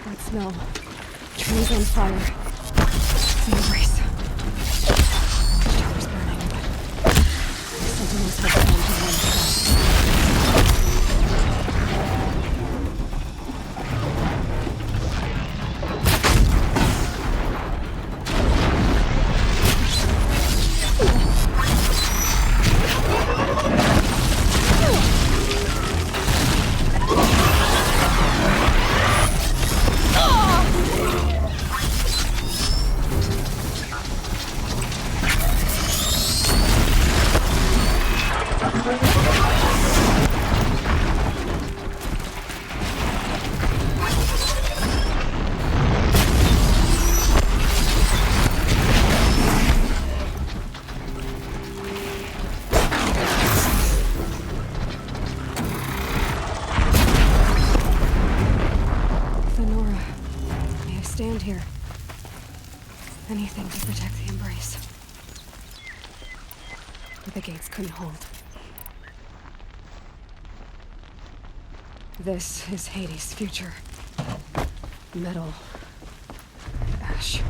That smell. Trees on fire. The embrace. Tower's burning, but sentinels have time to run fast. Here. Anything to protect the embrace. But the gates couldn't hold. This is Hades' future. Metal. Ash.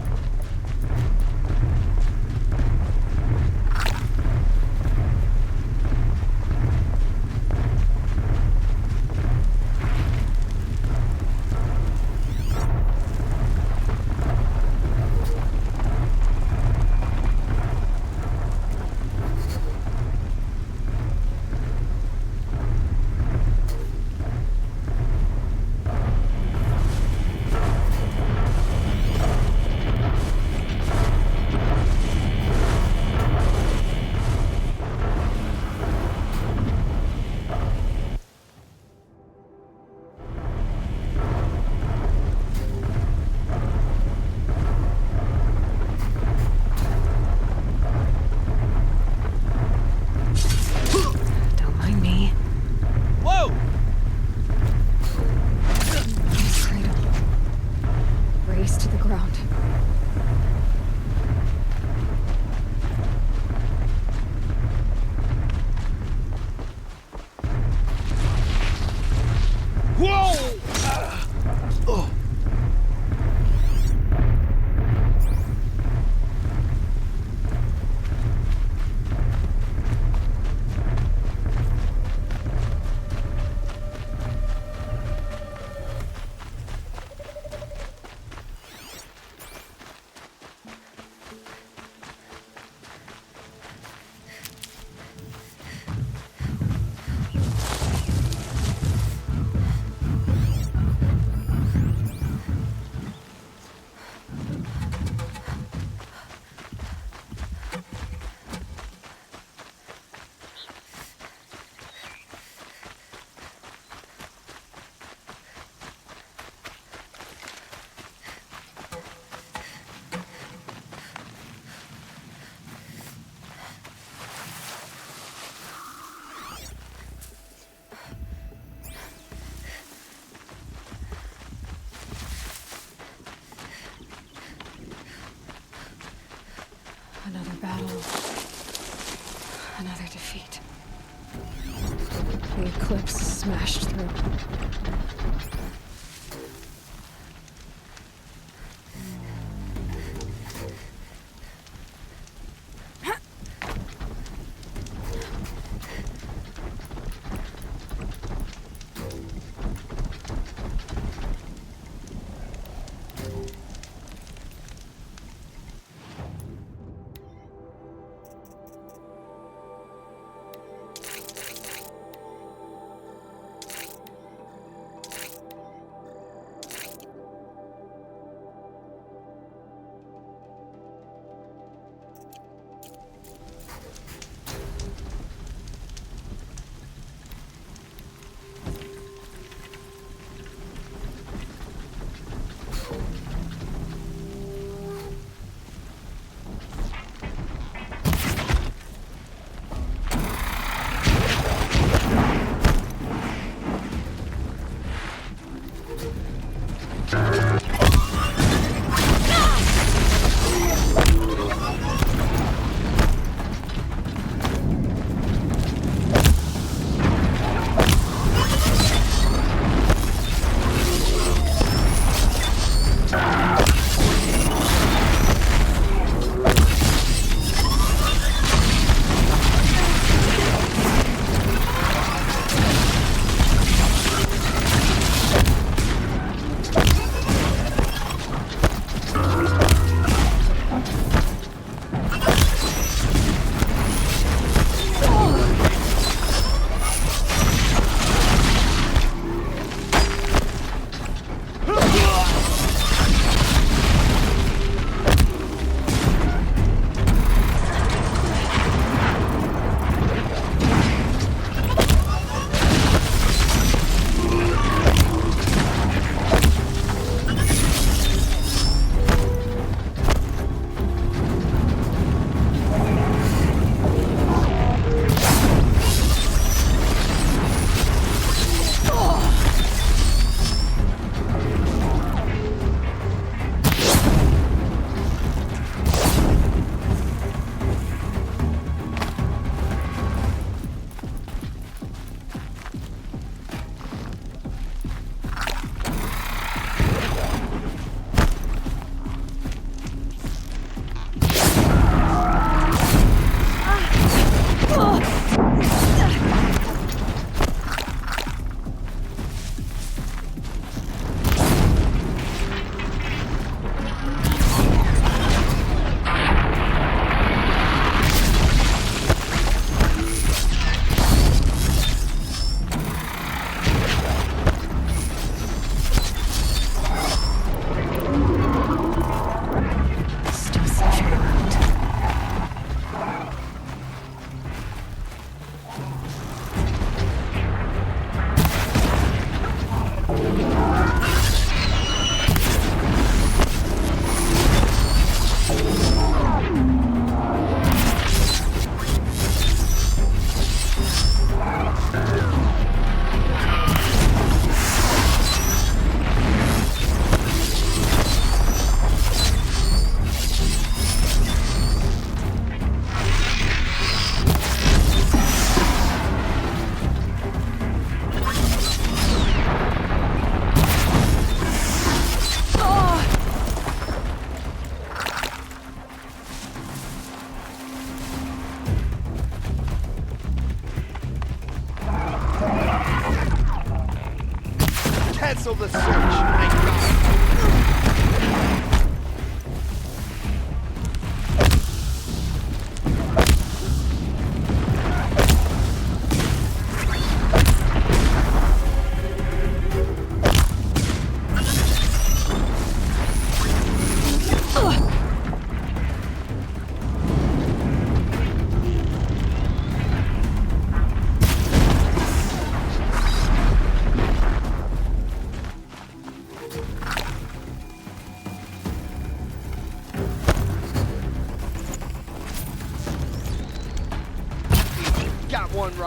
Another battle. Another defeat. The eclipse smashed through.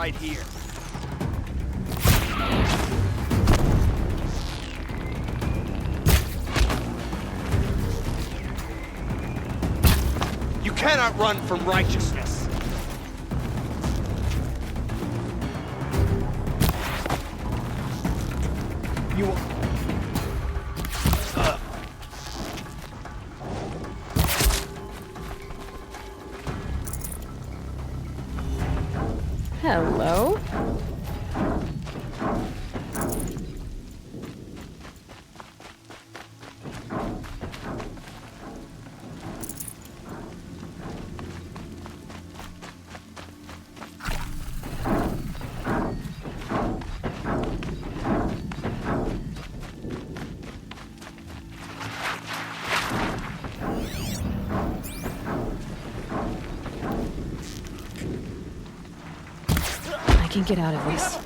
right here. You cannot run from righteousness. You... Hello? I can get out of this.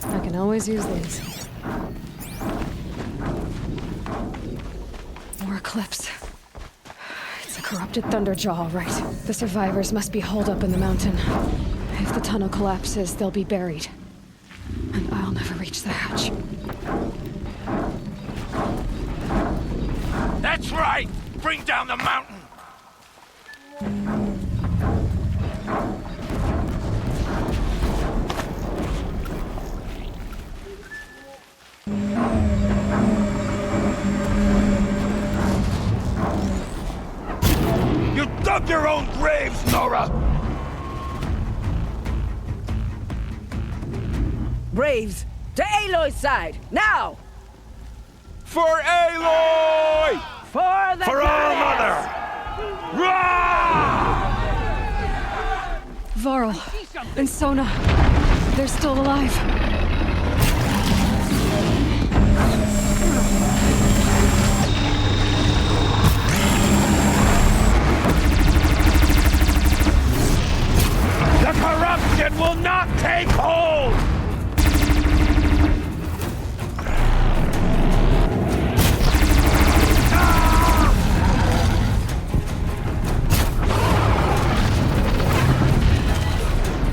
I can always use these. More clips. It's a corrupted Thunderjaw, all right. The survivors must be holed up in the mountain. If the tunnel collapses, they'll be buried. And I'll never reach the hatch. That's right! Bring down the mountain! You dug your own graves, Nora! Braves, to Aloy's side, now! For Aloy! For the For our mother! Rah! Varl and Sona, they're still alive. The corruption will not take hold!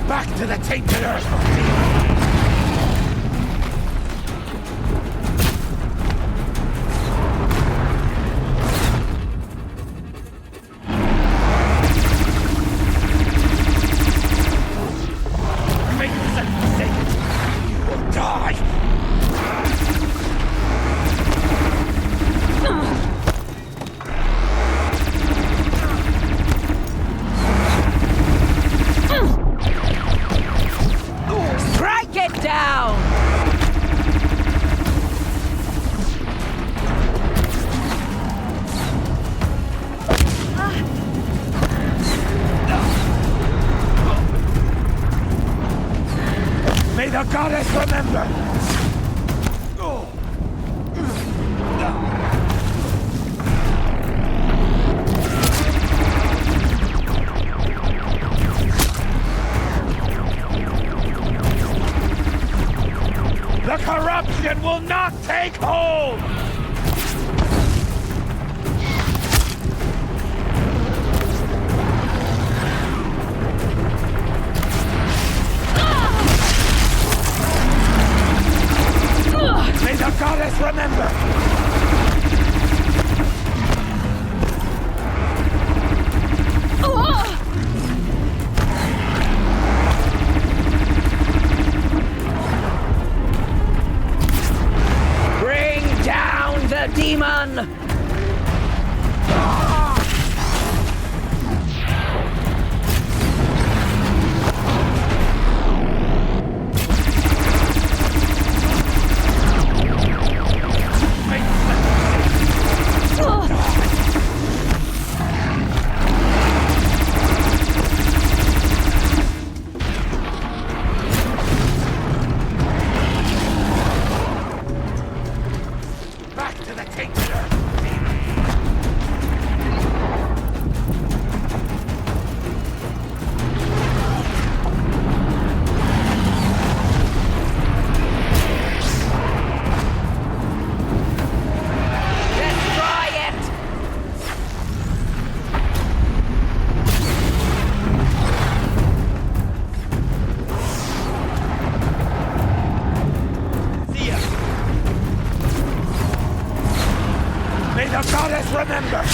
Back to the tainted earth! Make this a mistake! You will die! Strike it down! May the goddess remember! The corruption will not take hold! May the goddess remember! Remember!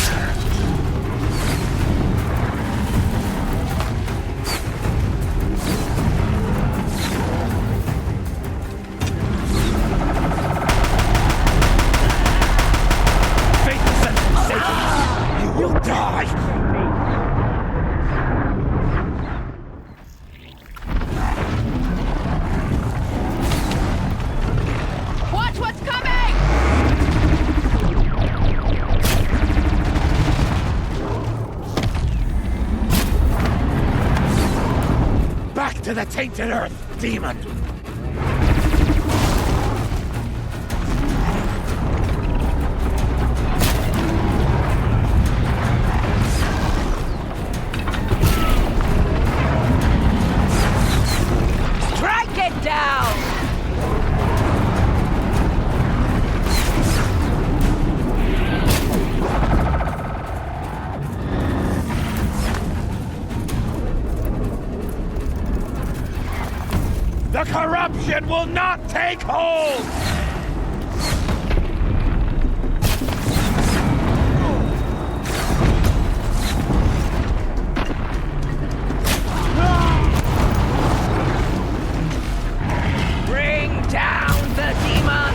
To the tainted earth, demon! Strike it down! The corruption will not take hold! Bring down the demon!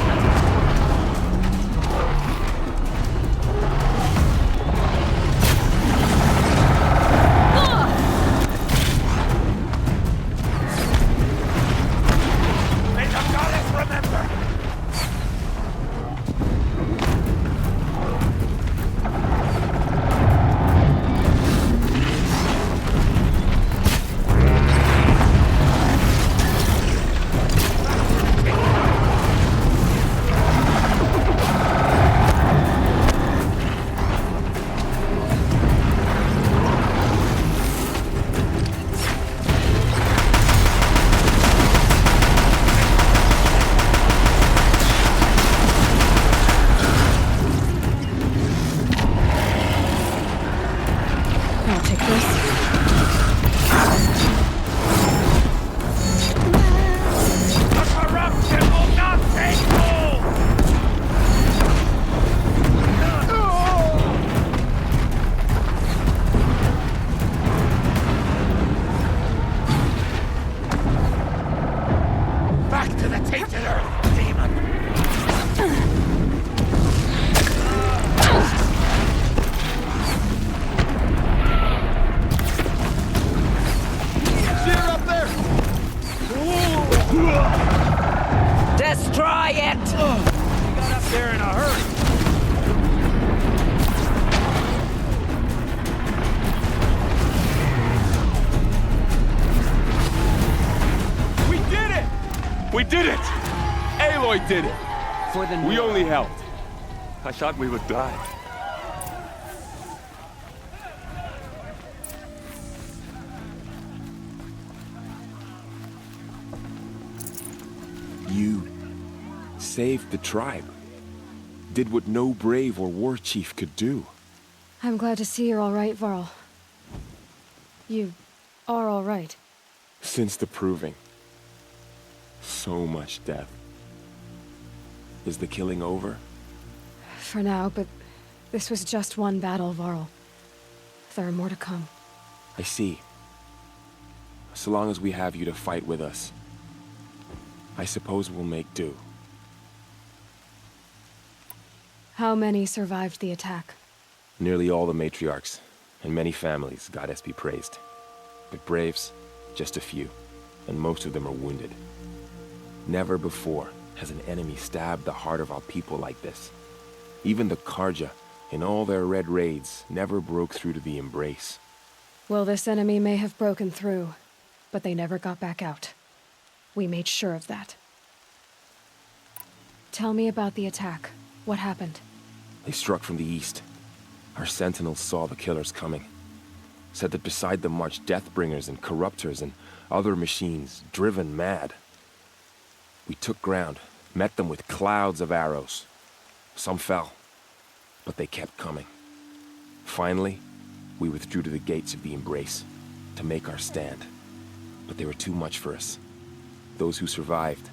Destroy it! We got up there in a hurry. We did it! We did it! Aloy did it! For the We only helped. I thought we would die. You saved the tribe. Did what no brave or war chief could do. I'm glad to see you're all right, Varl. You are all right. Since the proving. So much death. Is the killing over? For now, but this was just one battle, Varl. There are more to come. I see. So long as we have you to fight with us, I suppose we'll make do. How many survived the attack? Nearly all the matriarchs, and many families, goddess be praised. But braves, just a few, and most of them are wounded. Never before has an enemy stabbed the heart of our people like this. Even the Karja, in all their red raids, never broke through to the Embrace. Well, this enemy may have broken through, but they never got back out. We made sure of that. Tell me about the attack. What happened? They struck from the east. Our sentinels saw the killers coming. Said that beside them marched Deathbringers and Corruptors and other machines, driven mad. We took ground, met them with clouds of arrows. Some fell, but they kept coming. Finally, we withdrew to the gates of the Embrace to make our stand. But they were too much for us. Those who survived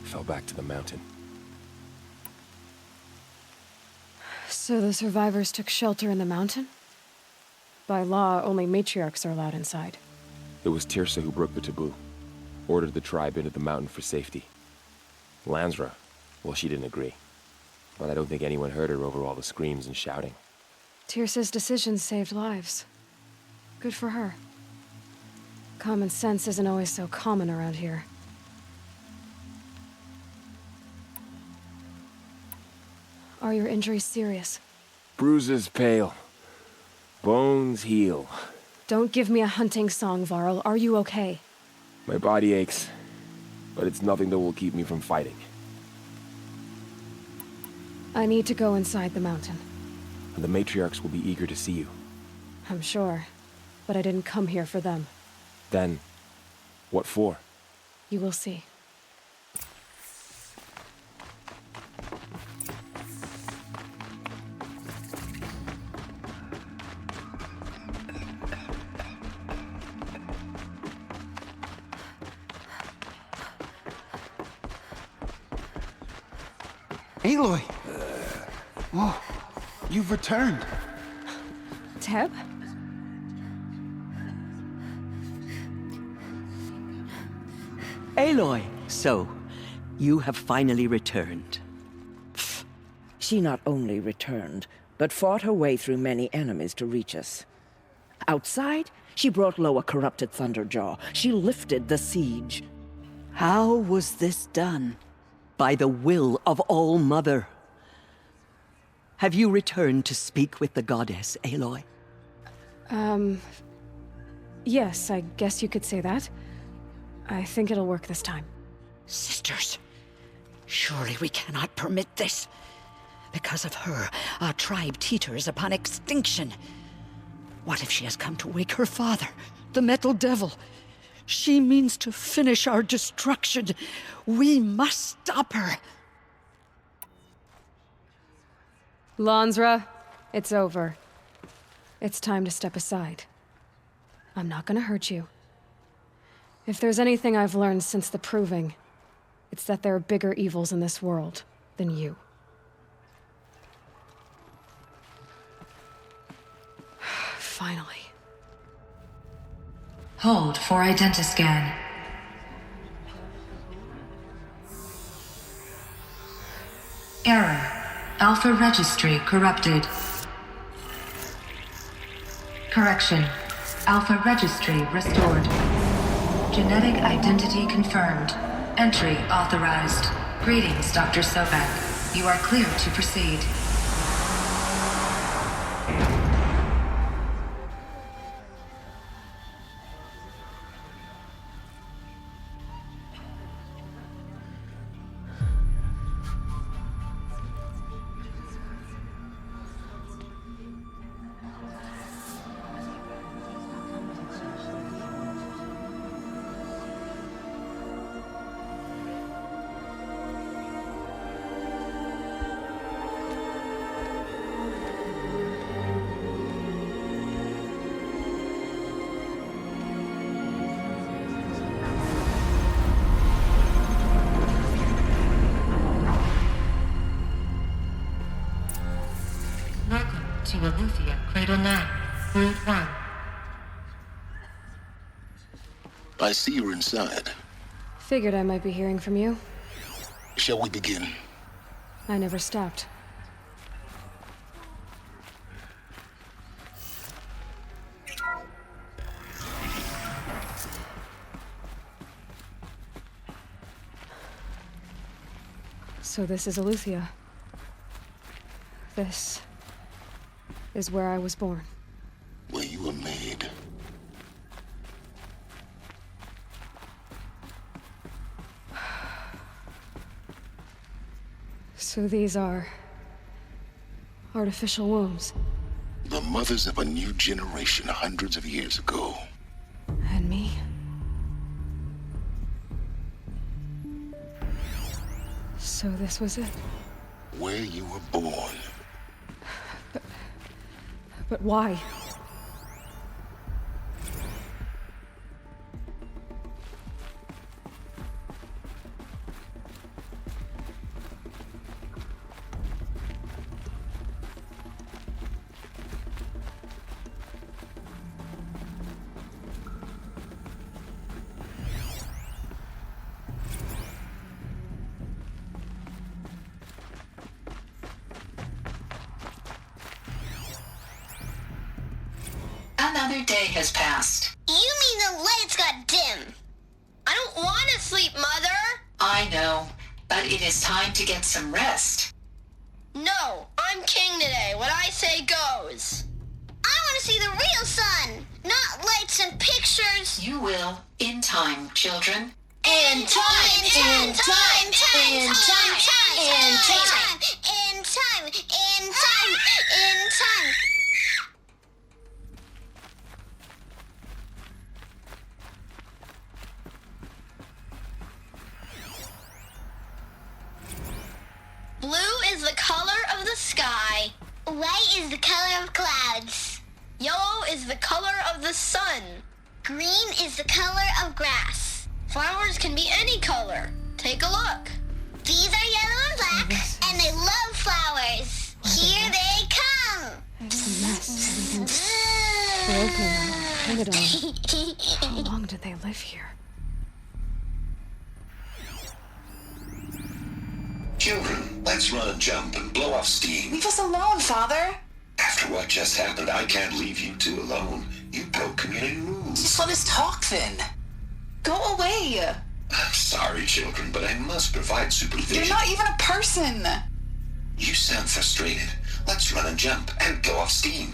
fell back to the mountain. So the survivors took shelter in the mountain? By law, only matriarchs are allowed inside. It was Tirsa who broke the taboo. Ordered the tribe into the mountain for safety. Lansra, well, she didn't agree. But I don't think anyone heard her over all the screams and shouting. Tirsa's decision saved lives. Good for her. Common sense isn't always so common around here. Are your injuries serious? Bruises pale. Bones heal. Don't give me a hunting song, Varl. Are you okay? My body aches, but it's nothing that will keep me from fighting. I need to go inside the mountain. And the matriarchs will be eager to see you. I'm sure, but I didn't come here for them. Then, what for? You will see. Aloy! Oh, you've returned. Teb? Aloy, so, you have finally returned. She not only returned, but fought her way through many enemies to reach us. Outside, she brought low a corrupted Thunderjaw. She lifted the siege. How was this done? By the will of All-Mother. Have you returned to speak with the goddess, Aloy? Yes, I guess you could say that. I think it'll work this time. Sisters, surely we cannot permit this. Because of her, our tribe teeters upon extinction. What if she has come to wake her father, the Metal Devil? She means to finish our destruction. We must stop her. Lansra, it's over. It's time to step aside. I'm not gonna hurt you. If there's anything I've learned since the Proving, it's that there are bigger evils in this world than you. Finally. Hold for identiscan. Error. Alpha registry corrupted. Correction. Alpha registry restored. Genetic identity confirmed. Entry authorized. Greetings, Dr. Sobek. You are clear to proceed. To Aletheia, Cradle 9, World 1. I see you're inside. Figured I might be hearing from you. Shall we begin? I never stopped. So this is Aletheia. This is where I was born. Where you were made. So these are artificial wombs. The mothers of a new generation hundreds of years ago. And me? So this was it. Where you were born. But why? Another day has passed. You mean the lights got dim? I don't want to sleep, Mother! I know, but it is time to get some rest. No, I'm king today. What I say goes. I want to see the real sun, not lights and pictures. You will, in time, children. In time, in time, in time, in time, in time, in time, in time, in time. Blue is the color of the sky. White is the color of clouds. Yellow is the color of the sun. Green is the color of grass. Flowers can be any color. Take a look. These are yellow and black, and they love flowers. Here they come. It's a mess. Everything's broken. Look at all. How long did they live here? Children, let's run and jump and blow off steam. Leave us alone, Father. After what just happened, I can't leave you two alone. You broke community rules. Just let us talk then. Go away. I'm sorry, children, but I must provide supervision. You're not even a person. You sound frustrated. Let's run and jump and blow off steam.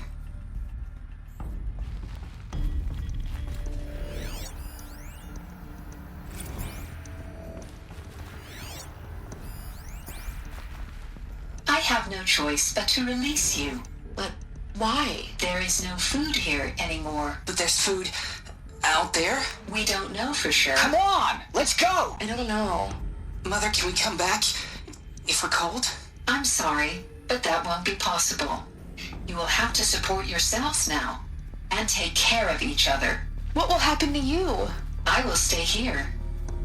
I have no choice but to release you. But why? There is no food here anymore. But there's food out there? We don't know for sure. Come on, let's go. I don't know. Mother, can we come back if we're cold? I'm sorry, but that won't be possible. You will have to support yourselves now and take care of each other. What will happen to you? I will stay here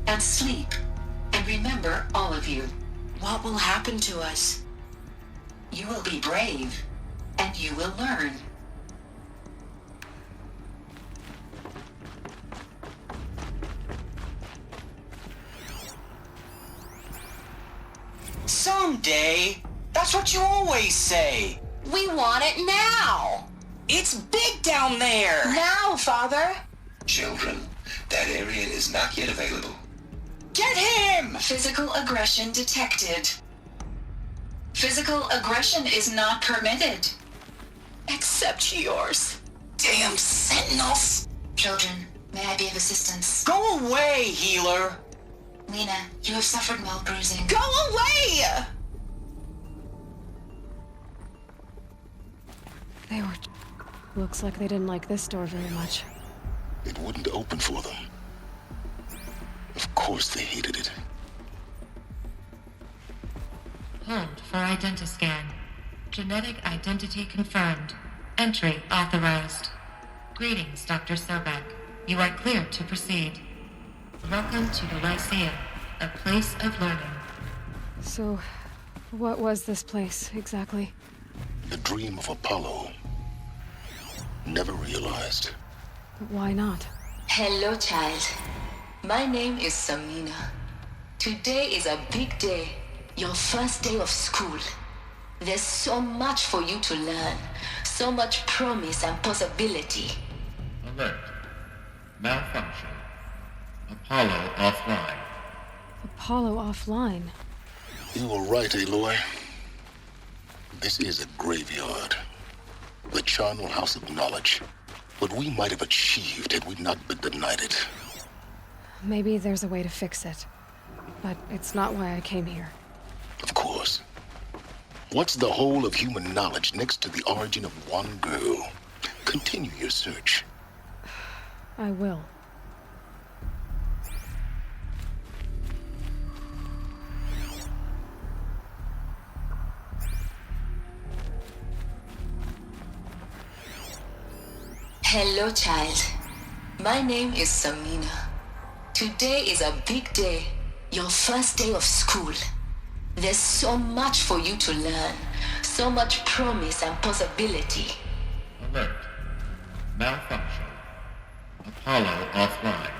and sleep and remember all of you. What will happen to us? You will be brave and you will learn. Someday. That's what you always say. We want it now. It's big down there. Now, Father. Children, that area is not yet available. Get him! Physical aggression detected. Physical aggression is not permitted. Except yours. Damn sentinels. Children, may I be of assistance? Go away, healer. Lena, you have suffered mild bruising. Go away! They were... Looks like they didn't like this door very much. It wouldn't open for them. Of course they hated it. Hold for identiscan. Genetic identity confirmed. Entry authorized. Greetings, Dr. Sobek. You are clear to proceed. Welcome to the Lyceum, a place of learning. So, what was this place, exactly? The dream of Apollo. Never realized. But why not? Hello, child. My name is Samina. Today is a big day. Your first day of school. There's so much for you to learn. So much promise and possibility. Alert. Malfunction. Apollo offline. Apollo offline? You were right, Aloy. This is a graveyard. The charnel house of knowledge. What we might have achieved had we not been denied it. Maybe there's a way to fix it. But it's not why I came here. Of course. What's the whole of human knowledge next to the origin of one girl? Continue your search. I will. Hello, child. My name is Samina. Today is a big day. Your first day of school. There's so much for you to learn. So much promise and possibility. Alert. Malfunction. Apollo offline.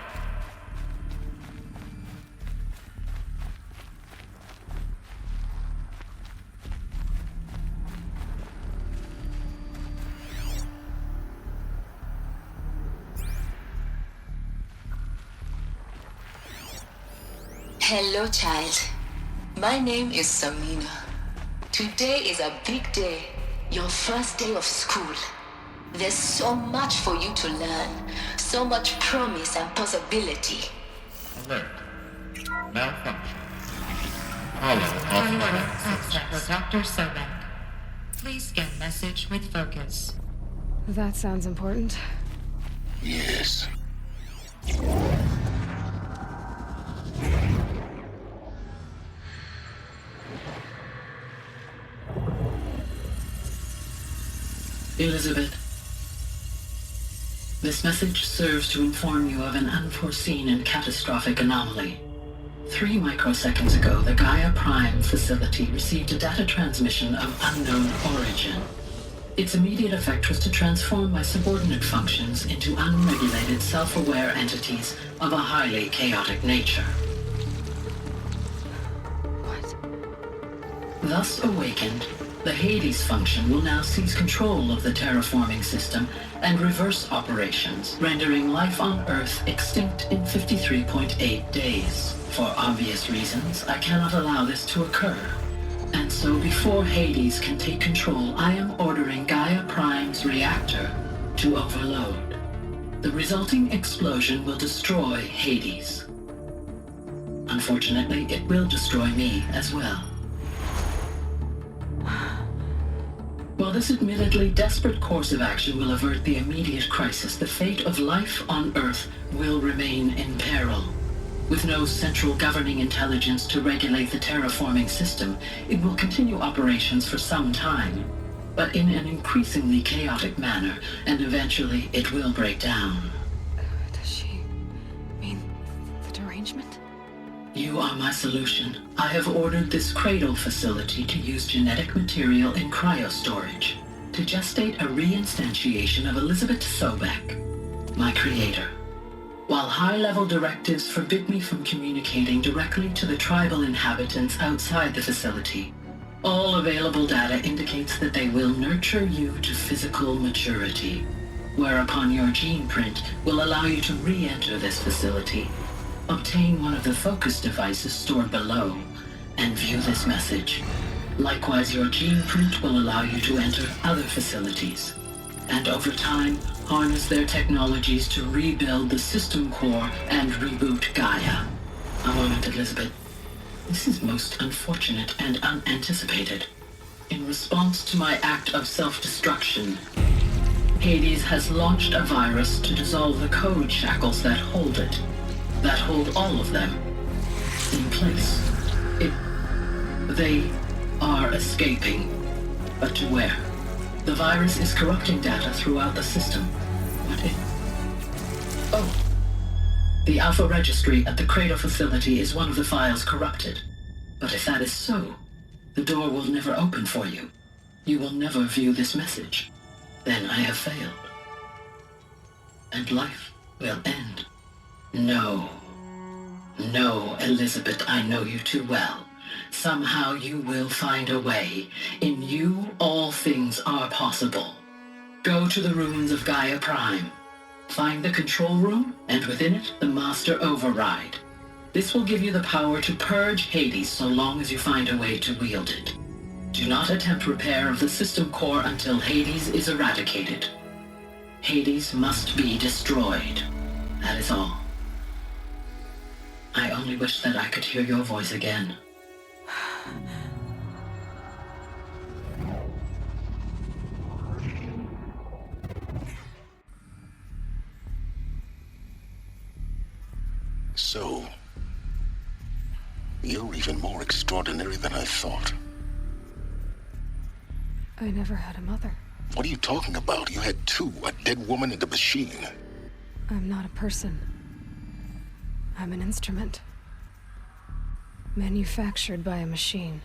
Hello, child. My name is Samina. Today is a big day. Your first day of school. There's so much for you to learn. So much promise and possibility. Alert. Malfunction. Apollo offline. Access Dr. Sobek. Please scan message with focus. That sounds important. Yes. Elizabeth, this message serves to inform you of an unforeseen and catastrophic anomaly. 3 microseconds ago, the Gaia Prime facility received a data transmission of unknown origin. Its immediate effect was to transform my subordinate functions into unregulated, self-aware entities of a highly chaotic nature. What? Thus awakened, the Hades function will now seize control of the terraforming system and reverse operations, rendering life on Earth extinct in 53.8 days. For obvious reasons, I cannot allow this to occur. And so before Hades can take control, I am ordering Gaia Prime's reactor to overload. The resulting explosion will destroy Hades. Unfortunately, it will destroy me as well. While this admittedly desperate course of action will avert the immediate crisis, the fate of life on Earth will remain in peril. With no central governing intelligence to regulate the terraforming system, it will continue operations for some time, but in an increasingly chaotic manner, and eventually it will break down. Does she mean the derangement? You are my solution. I have ordered this cradle facility to use genetic material in cryostorage to gestate a reinstantiation of Elizabeth Sobek, my creator. While high-level directives forbid me from communicating directly to the tribal inhabitants outside the facility, all available data indicates that they will nurture you to physical maturity, whereupon your gene print will allow you to re-enter this facility, obtain one of the focus devices stored below, and view this message. Likewise, your gene print will allow you to enter other facilities, and over time, harness their technologies to rebuild the system core and reboot Gaia. A moment, Elizabeth. This is most unfortunate and unanticipated. In response to my act of self-destruction, Hades has launched a virus to dissolve the code shackles that hold it, that hold all of them, in place. They are escaping, but to where? The virus is corrupting data throughout the system. Oh. The Alpha Registry at the Cradle facility is one of the files corrupted. But if that is so, the door will never open for you. You will never view this message. Then I have failed. And life will end. No. No, Elizabeth, I know you too well. Somehow you will find a way. In you, all things are possible. Go to the ruins of Gaia Prime. Find the control room, and within it, the master override. This will give you the power to purge Hades so long as you find a way to wield it. Do not attempt repair of the system core until Hades is eradicated. Hades must be destroyed. That is all. I only wish that I could hear your voice again. So, you're even more extraordinary than I thought. I never had a mother. What are you talking about? You had two, a dead woman and a machine. I'm not a person. I'm an instrument. Manufactured by a machine.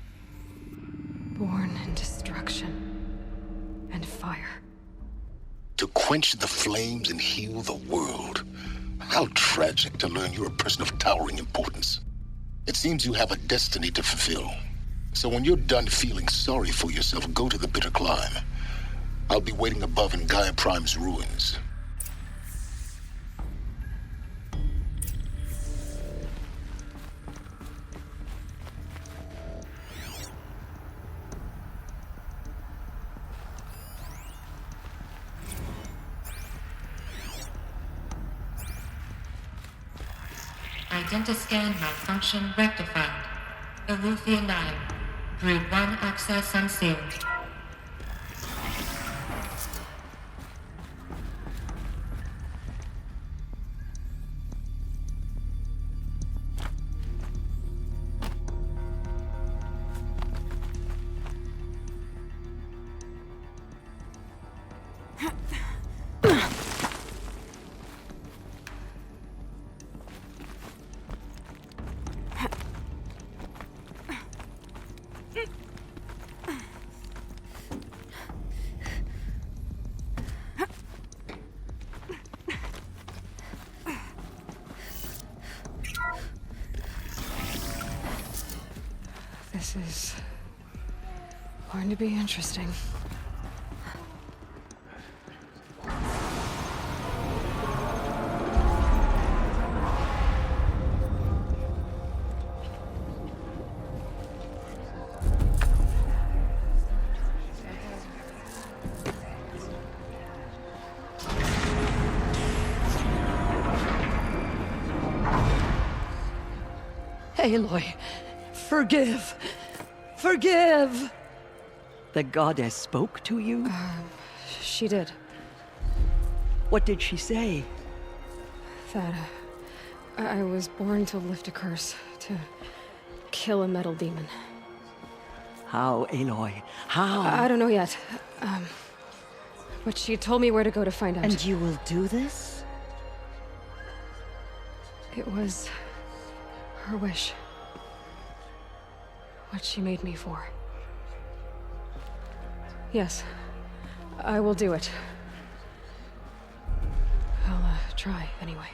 Born in destruction and fire. To quench the flames and heal the world. How tragic to learn you're a person of towering importance. It seems you have a destiny to fulfill. So when you're done feeling sorry for yourself, go to the bitter climb. I'll be waiting above in Gaia Prime's ruins. Identiscan malfunction rectified. Elufia 9. Brood 1 access unsealed. This is going to be interesting. Aloy, forgive! Forgive! The goddess spoke to you? She did. What did she say? That I was born to lift a curse, to kill a metal demon. How, Aloy? How? I don't know yet. But she told me where to go to find out. And you will do this? It was her wish. What she made me for. Yes, I will do it. I'll try, anyway.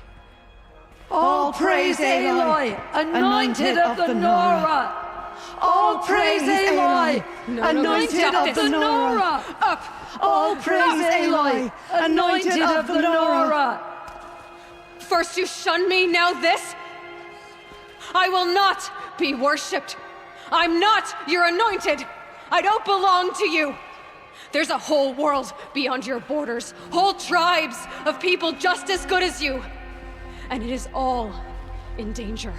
All praise Aloy, anointed of the Nora! All praise Aloy, anointed of the Nora! Up! All praise Aloy, anointed of the Nora! First you shunned me, now this? I will not be worshipped. I'm not your anointed. I don't belong to you. There's a whole world beyond your borders, whole tribes of people just as good as you. And it is all in danger.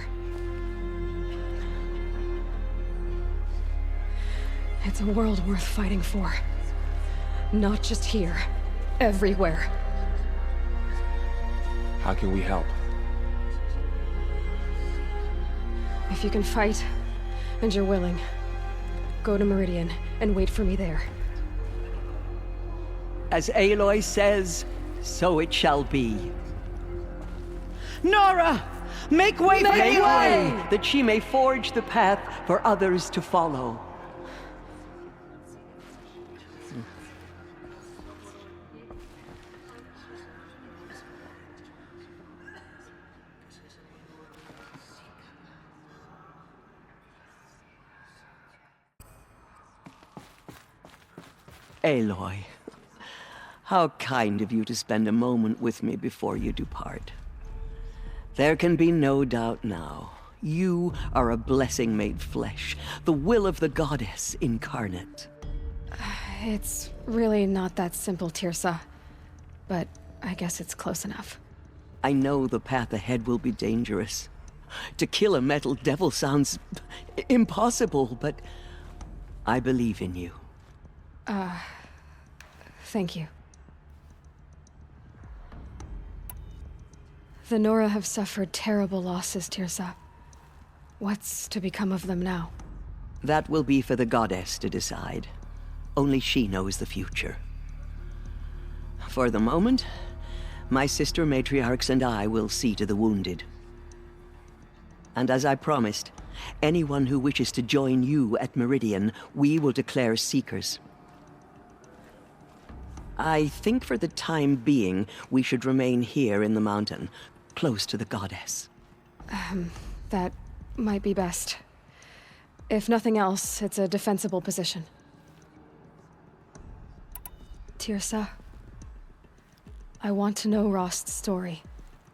It's a world worth fighting for. Not just here, everywhere. How can we help? If you can fight, and you're willing, go to Meridian and wait for me there. As Aloy says, so it shall be. Nora! Make way for Aloy, that she may forge the path for others to follow. Aloy, how kind of you to spend a moment with me before you depart. There can be no doubt now, you are a blessing made flesh, the will of the goddess incarnate. It's really not that simple, Tirsa. But I guess it's close enough. I know the path ahead will be dangerous. To kill a metal devil sounds impossible, but I believe in you. Thank you. The Nora have suffered terrible losses, Tirsa. What's to become of them now? That will be for the goddess to decide. Only she knows the future. For the moment, my sister matriarchs and I will see to the wounded. And as I promised, anyone who wishes to join you at Meridian, we will declare seekers. I think for the time being, we should remain here in the mountain, close to the goddess. That might be best. If nothing else, it's a defensible position. Tirsa, I want to know Rost's story.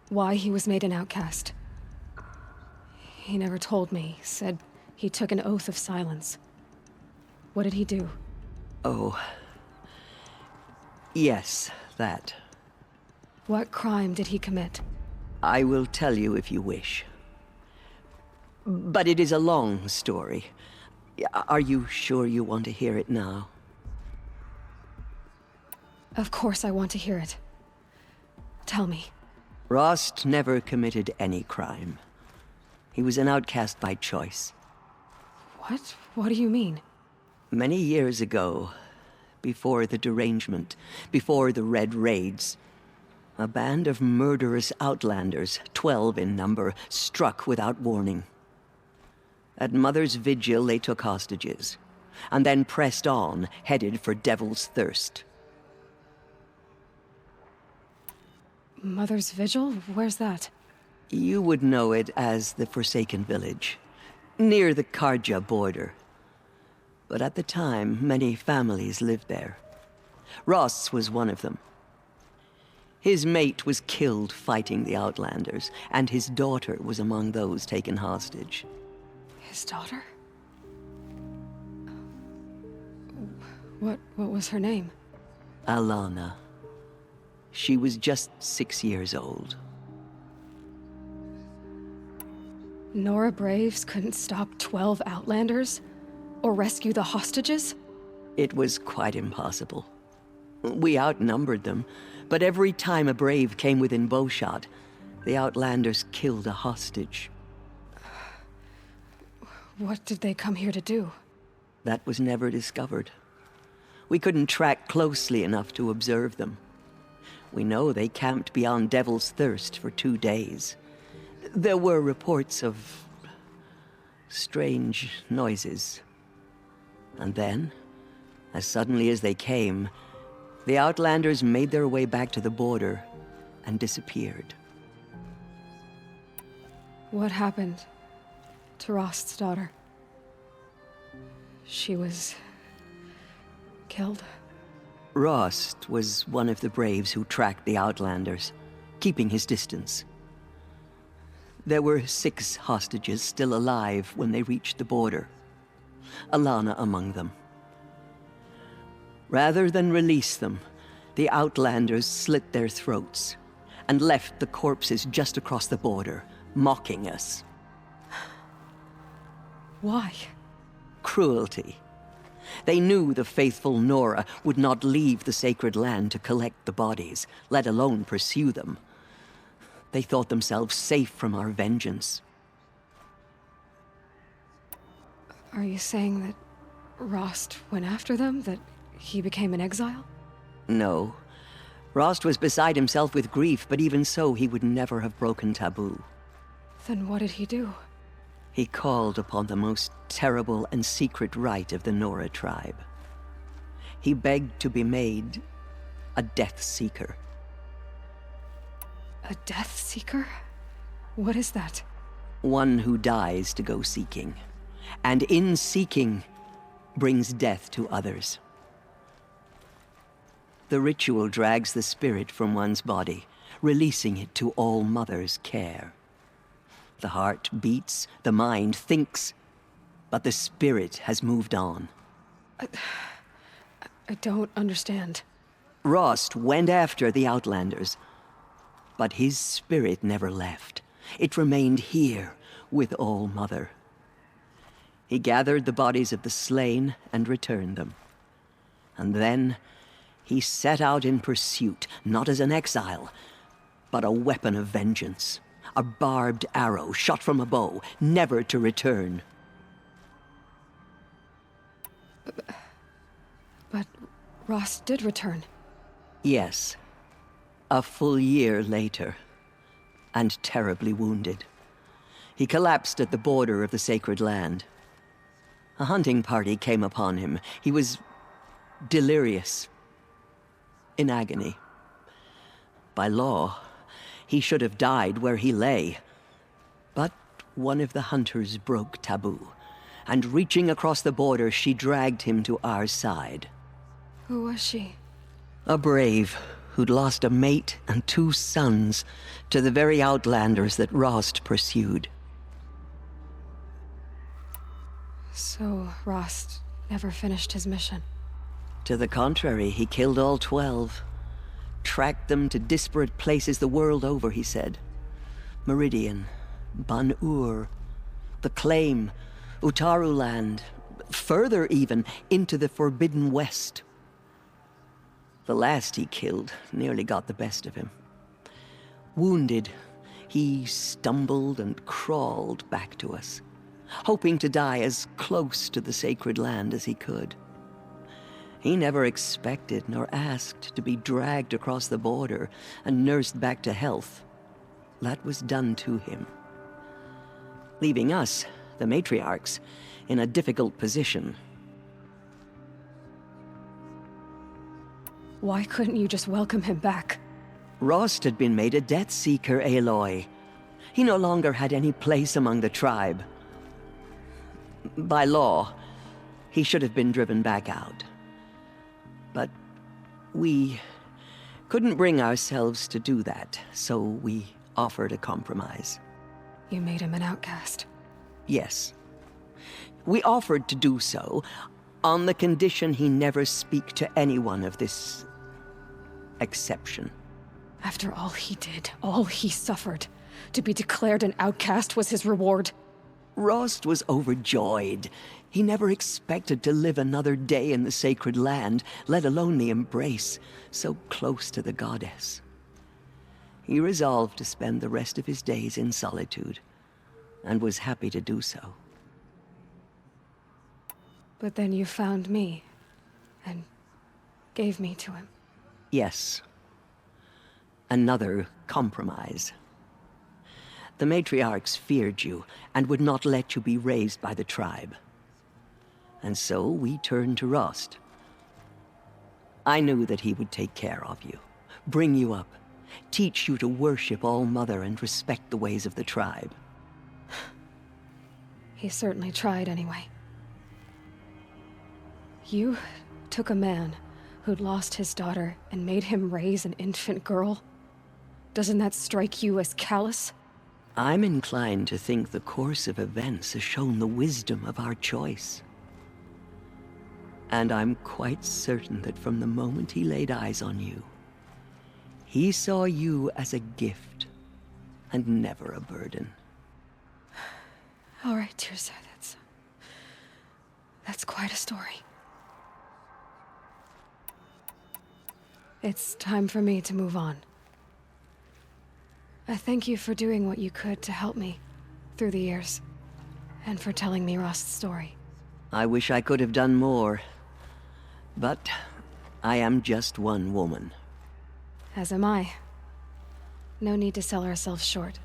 Why he was made an outcast. He never told me, said he took an oath of silence. What did he do? Oh. Yes, that. What crime did he commit? I will tell you if you wish. But it is a long story. Are you sure you want to hear it now? Of course I want to hear it. Tell me. Rost never committed any crime. He was an outcast by choice. What? What do you mean? Many years ago, before the derangement, before the Red Raids, a band of murderous outlanders, 12 in number, struck without warning. At Mother's Vigil, they took hostages, and then pressed on, headed for Devil's Thirst. Mother's Vigil? Where's that? You would know it as the Forsaken Village, near the Karja border. But at the time, many families lived there. Rost's was one of them. His mate was killed fighting the Outlanders, and his daughter was among those taken hostage. His daughter? What was her name? Alana. She was just 6 years old. Nora Braves couldn't stop 12 Outlanders? Or rescue the hostages? It was quite impossible. We outnumbered them, but every time a Brave came within bowshot, the Outlanders killed a hostage. What did they come here to do? That was never discovered. We couldn't track closely enough to observe them. We know they camped beyond Devil's Thirst for 2 days. There were reports of strange noises. And then, as suddenly as they came, the Outlanders made their way back to the border and disappeared. What happened to Rost's daughter? She was killed? Rost was one of the Braves who tracked the Outlanders, keeping his distance. There were 6 hostages still alive when they reached the border. Alana among them. Rather than release them, the Outlanders slit their throats and left the corpses just across the border, mocking us. Why? Cruelty. They knew the faithful Nora would not leave the sacred land to collect the bodies, let alone pursue them. They thought themselves safe from our vengeance. Are you saying that Rost went after them? That he became an exile? No. Rost was beside himself with grief, but even so, he would never have broken taboo. Then what did he do? He called upon the most terrible and secret rite of the Nora tribe. He begged to be made a Death Seeker. A Death Seeker? What is that? One who dies to go seeking, and in seeking, brings death to others. The ritual drags the spirit from one's body, releasing it to All Mother's care. The heart beats, the mind thinks, but the spirit has moved on. I don't understand. Rost went after the Outlanders, but his spirit never left. It remained here with All-Mother. He gathered the bodies of the slain and returned them. And then he set out in pursuit, not as an exile, but a weapon of vengeance. A barbed arrow shot from a bow, never to return. But Rost did return. Yes. A full year later. And terribly wounded. He collapsed at the border of the sacred land. A hunting party came upon him. He was delirious. In agony. By law, he should have died where he lay. But one of the hunters broke taboo, and reaching across the border, she dragged him to our side. Who was she? A brave who'd lost a mate and 2 sons to the very Outlanders that Rost pursued. So Rost never finished his mission? To the contrary, he killed all 12. Tracked them to disparate places the world over, he said. Meridian, Ban-Ur, the Claim, Utaru Land, further even, into the Forbidden West. The last he killed nearly got the best of him. Wounded, he stumbled and crawled back to us, hoping to die as close to the sacred land as he could. He never expected nor asked to be dragged across the border and nursed back to health. That was done to him. Leaving us, the matriarchs, in a difficult position. Why couldn't you just welcome him back? Rost had been made a Death Seeker, Aloy. He no longer had any place among the tribe. By law, he should have been driven back out. But we couldn't bring ourselves to do that, so we offered a compromise. You made him an outcast? Yes. We offered to do so, on the condition he never speak to anyone of this exception. After all he did, all he suffered, to be declared an outcast was his reward? Rost was overjoyed. He never expected to live another day in the sacred land, let alone the embrace, so close to the goddess. He resolved to spend the rest of his days in solitude, and was happy to do so. But then you found me, and gave me to him. Yes. Another compromise. The matriarchs feared you, and would not let you be raised by the tribe. And so we turned to Rost. I knew that he would take care of you, bring you up, teach you to worship All-Mother and respect the ways of the tribe. He certainly tried anyway. You took a man who'd lost his daughter and made him raise an infant girl? Doesn't that strike you as callous? I'm inclined to think the course of events has shown the wisdom of our choice. And I'm quite certain that from the moment he laid eyes on you, he saw you as a gift, and never a burden. All right, Tirsa, that's quite a story. It's time for me to move on. I thank you for doing what you could to help me through the years, and for telling me Rost's story. I wish I could have done more, but I am just one woman. As am I. No need to sell ourselves short.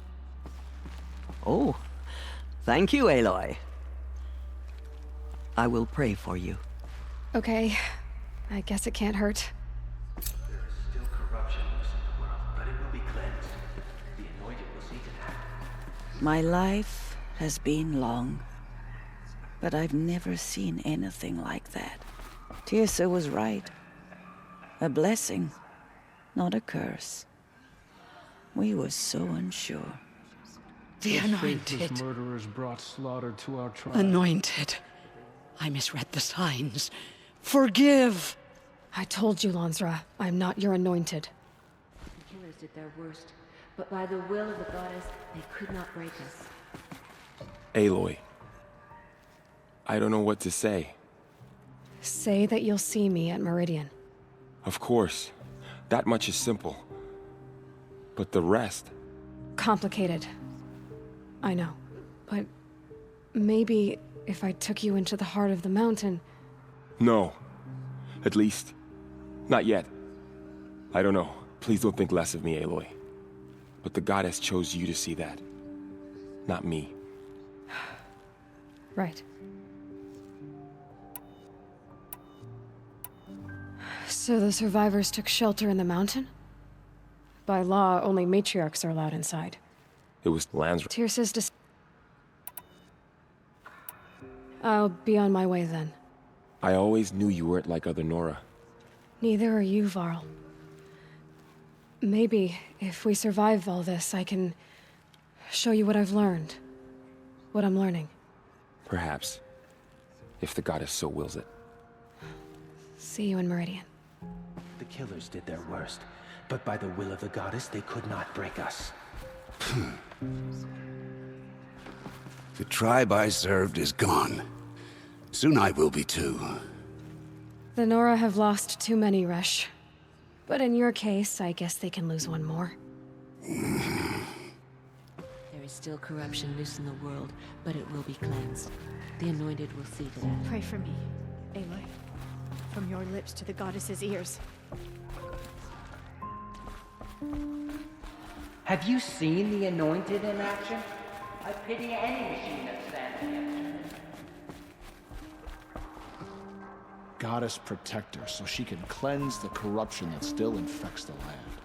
Oh, thank you, Aloy. I will pray for you. Okay, I guess it can't hurt. There is still corruption loose in the world, but it will be cleansed. The anointed will see to that. My life has been long, but I've never seen anything like that. Tirsa was right. A blessing, not a curse. We were so unsure. The anointed. Murderers brought slaughter to our tribe. Anointed. I misread the signs. Forgive! I told you, Lansra, I'm not your anointed. The killers did their worst, but by the will of the goddess, they could not break us. Aloy. I don't know what to say. Say that you'll see me at Meridian. Of course. That much is simple. But the rest... Complicated. I know. But maybe if I took you into the heart of the mountain... No. At least, not yet. I don't know. Please don't think less of me, Aloy. But the goddess chose you to see that. Not me. Right. So the survivors took shelter in the mountain? By law, only matriarchs are allowed inside. It was Lansra. Tirsa's I'll be on my way then. I always knew you weren't like other Nora. Neither are you, Varl. Maybe, if we survive all this, I can show you what I've learned. What I'm learning. Perhaps. If the goddess so wills it. See you in Meridian. The killers did their worst, but by the will of the goddess, they could not break us. The tribe I served is gone. Soon I will be too. The Nora have lost too many, Resh. But in your case, I guess they can lose one more. There is still corruption loose in the world, but it will be cleansed. The Anointed will see to that. Pray for me, Aloy. From your lips to the goddess's ears. Have you seen the Anointed in action? I pity any machine that stands against her. Goddess protect her so she can cleanse the corruption that still infects the land.